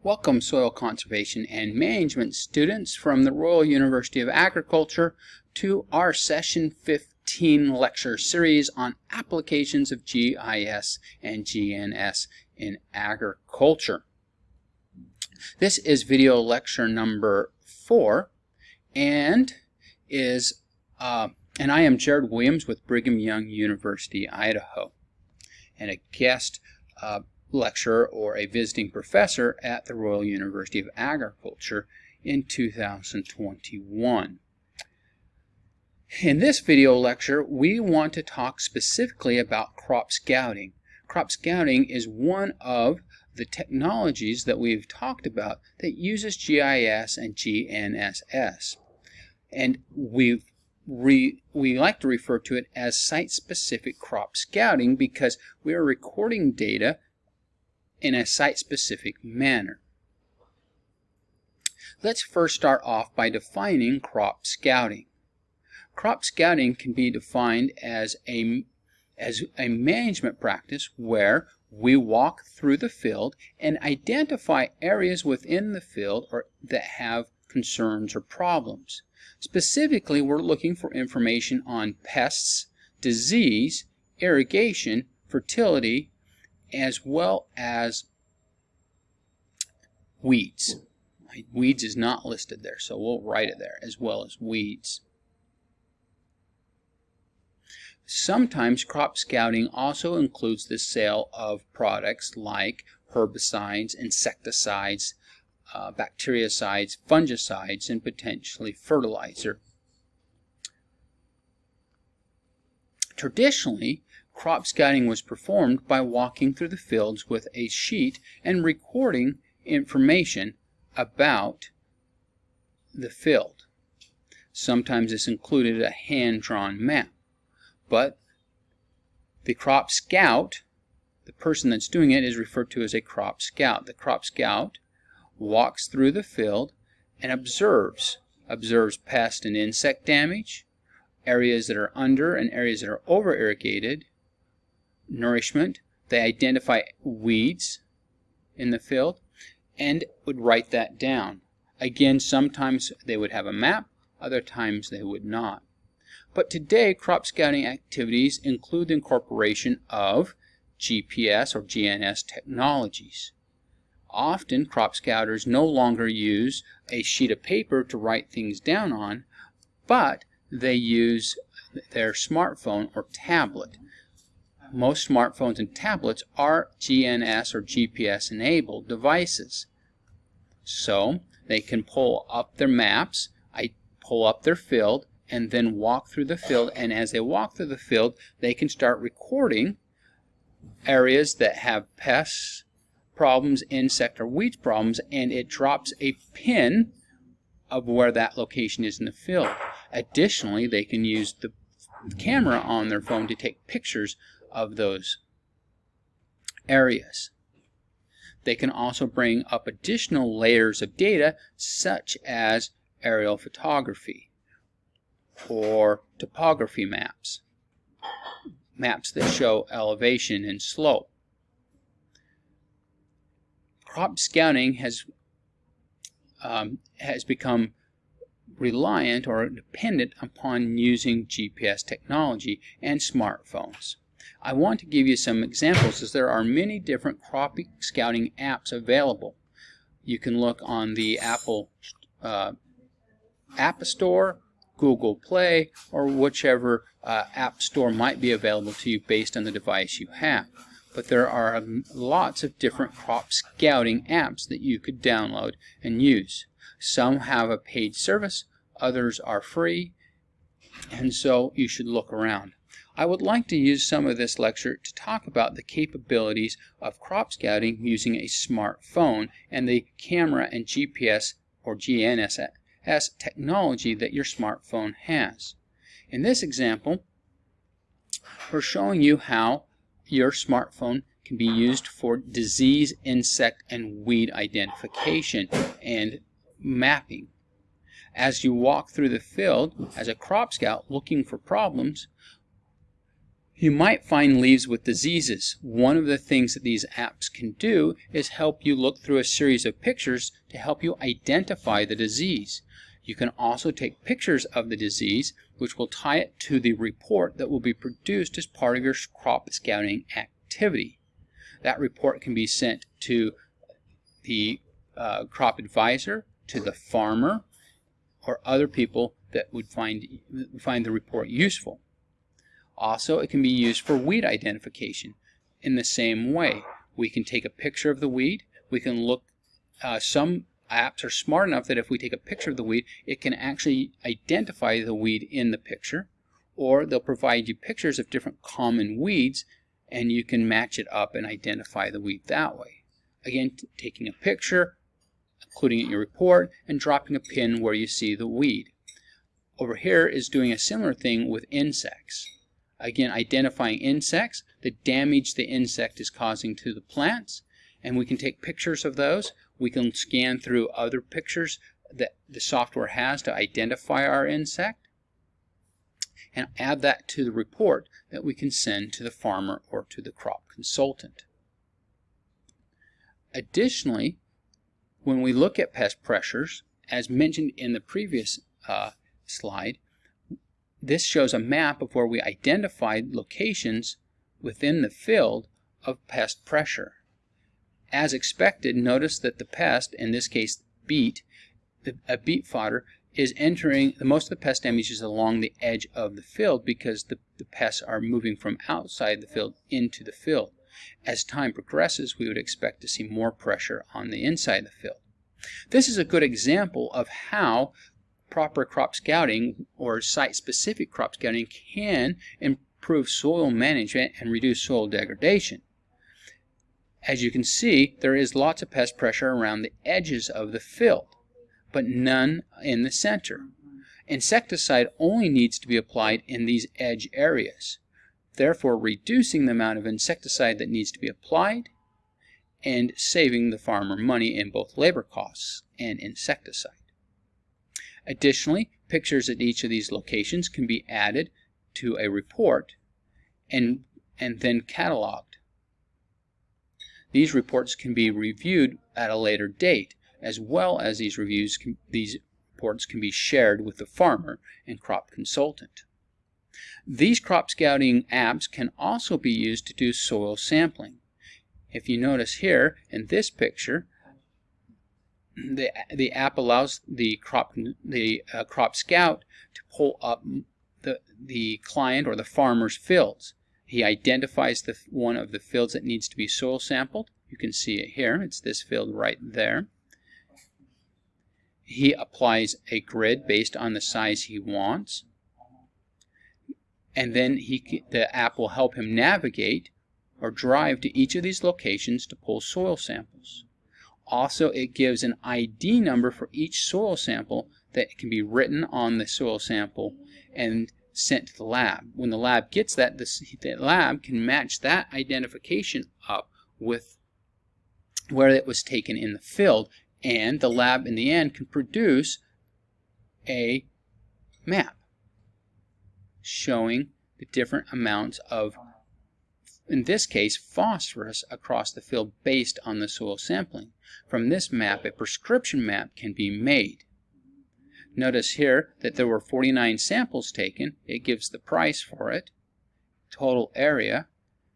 Welcome, soil conservation and management students from the Royal University of Agriculture to our Session 15 lecture series on applications of GIS and GNS in agriculture. This is video lecture number 4 and I am Jared Williams with Brigham Young University, Idaho, and a guest lecturer or a visiting professor at the Royal University of Agriculture in 2021. In this video lecture, we want to talk specifically about crop scouting. Crop scouting is one of the technologies that we've talked about that uses GIS and GNSS. And we like to refer to it as site-specific crop scouting because we are recording data in a site-specific manner. Let's first start off by defining crop scouting. Crop scouting can be defined as a management practice where we walk through the field and identify areas within the field that have concerns or problems. Specifically, we're looking for information on pests, disease, irrigation, fertility, as well as weeds. Weeds is not listed there, so we'll write it there, as well as weeds. Sometimes crop scouting also includes the sale of products like herbicides, insecticides, bactericides, fungicides, and potentially fertilizer. Traditionally, crop scouting was performed by walking through the fields with a sheet and recording information about the field. Sometimes this included a hand-drawn map, but the crop scout, the person that's doing it, is referred to as a crop scout. The crop scout walks through the field and observes pest and insect damage, areas that are under and areas that are over irrigated, nourishment. They identify weeds in the field and would write that down. Again, sometimes they would have a map, other times they would not. But today, crop scouting activities include the incorporation of GPS or GNS technologies. Often, crop scouters no longer use a sheet of paper to write things down on, but they use their smartphone or tablet. Most smartphones and tablets are GNS or GPS enabled devices. So they can pull up their maps, pull up their field, and then walk through the field. And as they walk through the field, they can start recording areas that have pests problems, insect or weeds problems, and it drops a pin of where that location is in the field. Additionally, they can use the camera on their phone to take pictures of those areas. They can also bring up additional layers of data such as aerial photography or topography maps, maps that show elevation and slope. Crop scouting has become reliant or dependent upon using GPS technology and smartphones. I want to give you some examples as there are many different crop scouting apps available. You can look on the Apple App Store, Google Play, or whichever app store might be available to you based on the device you have. But there are lots of different crop scouting apps that you could download and use. Some have a paid service, others are free, and so you should look around. I would like to use some of this lecture to talk about the capabilities of crop scouting using a smartphone and the camera and GPS or GNSS technology that your smartphone has. In this example, we're showing you how your smartphone can be used for disease, insect, and weed identification and mapping. As you walk through the field as a crop scout looking for problems, You might find leaves with diseases. One of the things that these apps can do is help you look through a series of pictures to help you identify the disease. You can also take pictures of the disease, which will tie it to the report that will be produced as part of your crop scouting activity. That report can be sent to the crop advisor, to the farmer, or other people that would find the report useful. Also, it can be used for weed identification. In the same way, we can take a picture of the weed. We can look, some apps are smart enough that if we take a picture of the weed, it can actually identify the weed in the picture, or they'll provide you pictures of different common weeds, and you can match it up and identify the weed that way. Again, taking a picture, including it in your report, and dropping a pin where you see the weed. Over here is doing a similar thing with insects. Again, identifying insects, the damage the insect is causing to the plants, and we can take pictures of those. We can scan through other pictures that the software has to identify our insect and add that to the report that we can send to the farmer or to the crop consultant. Additionally, when we look at pest pressures, as mentioned in the previous slide, this shows a map of where we identified locations within the field of pest pressure. As expected, notice that the pest, in this case beet, a beet fodder, is entering, most of the pest damage is along the edge of the field because the pests are moving from outside the field into the field. As time progresses, we would expect to see more pressure on the inside of the field. This is a good example of how proper crop scouting or site-specific crop scouting can improve soil management and reduce soil degradation. As you can see, there is lots of pest pressure around the edges of the field, but none in the center. Insecticide only needs to be applied in these edge areas, therefore reducing the amount of insecticide that needs to be applied and saving the farmer money in both labor costs and insecticide. Additionally, pictures at each of these locations can be added to a report and then cataloged. These reports can be reviewed at a later date, as well as these reports can be shared with the farmer and crop consultant. These crop scouting apps can also be used to do soil sampling. If you notice here in this picture, the app allows the crop scout to pull up the client or the farmer's fields. He identifies one of the fields that needs to be soil sampled. You can see it here. It's this field right there. He applies a grid based on the size he wants, and then the app will help him navigate or drive to each of these locations to pull soil samples. Also, it gives an ID number for each soil sample that can be written on the soil sample and sent to the lab. When the lab gets that, the lab can match that identification up with where it was taken in the field, and the lab in the end can produce a map showing the different amounts of, in this case, phosphorus across the field based on the soil sampling. From this map, a prescription map can be made. Notice here that there were 49 samples taken. It gives the price for it, total area,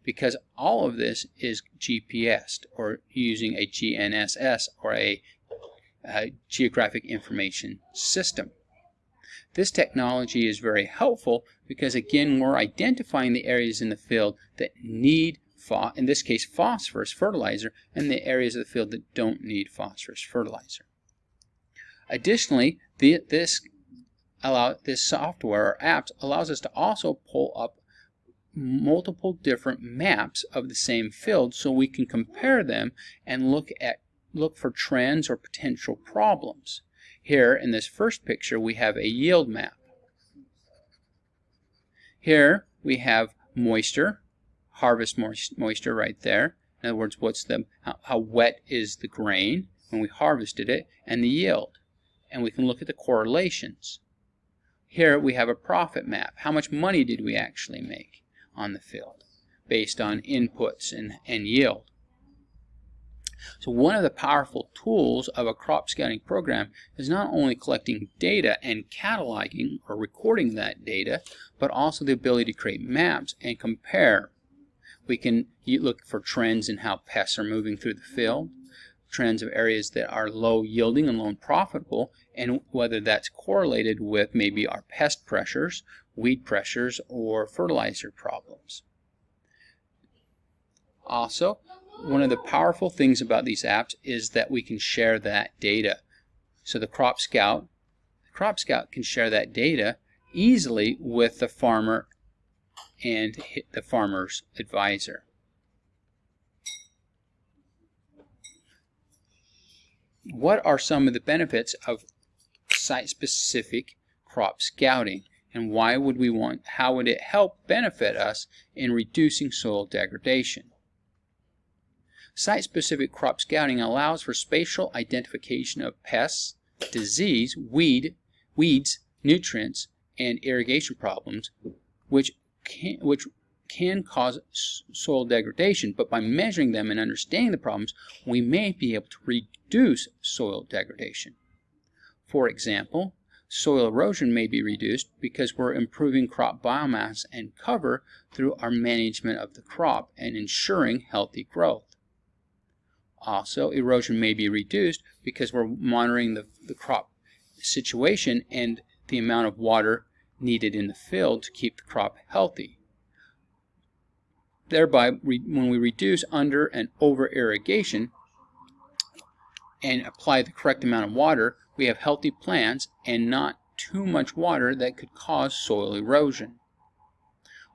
because all of this is GPSed, or using a GNSS, or a Geographic Information System. This technology is very helpful because, again, we're identifying the areas in the field that need, in this case, phosphorus fertilizer, and the areas of the field that don't need phosphorus fertilizer. Additionally, this software or apps allows us to also pull up multiple different maps of the same field so we can compare them and look for trends or potential problems. Here in this first picture we have a yield map. Here we have moisture, harvest moisture right there. In other words, how wet is the grain when we harvested it, and the yield. And we can look at the correlations. Here we have a profit map. How much money did we actually make? on the field based on inputs and yield. So one of the powerful tools of a crop scouting program is not only collecting data and cataloging or recording that data, but also the ability to create maps and compare. We can look for trends in how pests are moving through the field, trends of areas that are low yielding and low and profitable, and whether that's correlated with maybe our pest pressures, weed pressures, or fertilizer problems. Also, one of the powerful things about these apps is that we can share that data. So the Crop Scout can share that data easily with the farmer and the farmer's advisor. What are some of the benefits of site-specific crop scouting, and how would it help benefit us in reducing soil degradation? Site-specific crop scouting allows for spatial identification of pests, disease, weeds, nutrients, and irrigation problems, which can cause soil degradation, but by measuring them and understanding the problems, we may be able to reduce soil degradation. For example, soil erosion may be reduced because we're improving crop biomass and cover through our management of the crop and ensuring healthy growth. Also, erosion may be reduced because we're monitoring the crop situation and the amount of water needed in the field to keep the crop healthy. Thereby, when we reduce under and over irrigation and apply the correct amount of water, we have healthy plants and not too much water that could cause soil erosion.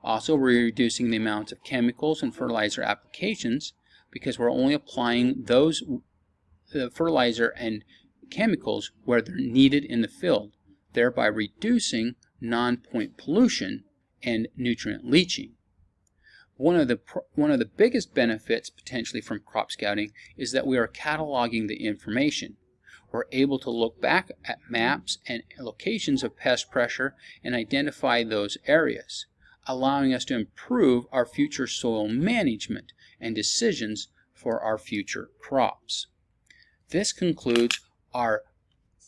Also, we're reducing the amount of chemicals and fertilizer applications because we're only applying the fertilizer and chemicals where they're needed in the field, thereby reducing non-point pollution and nutrient leaching. One of the biggest benefits potentially from crop scouting is that we are cataloging the information. We're able to look back at maps and locations of pest pressure and identify those areas, allowing us to improve our future soil management and decisions for our future crops. This concludes our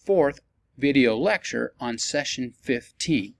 4th video lecture on session 15.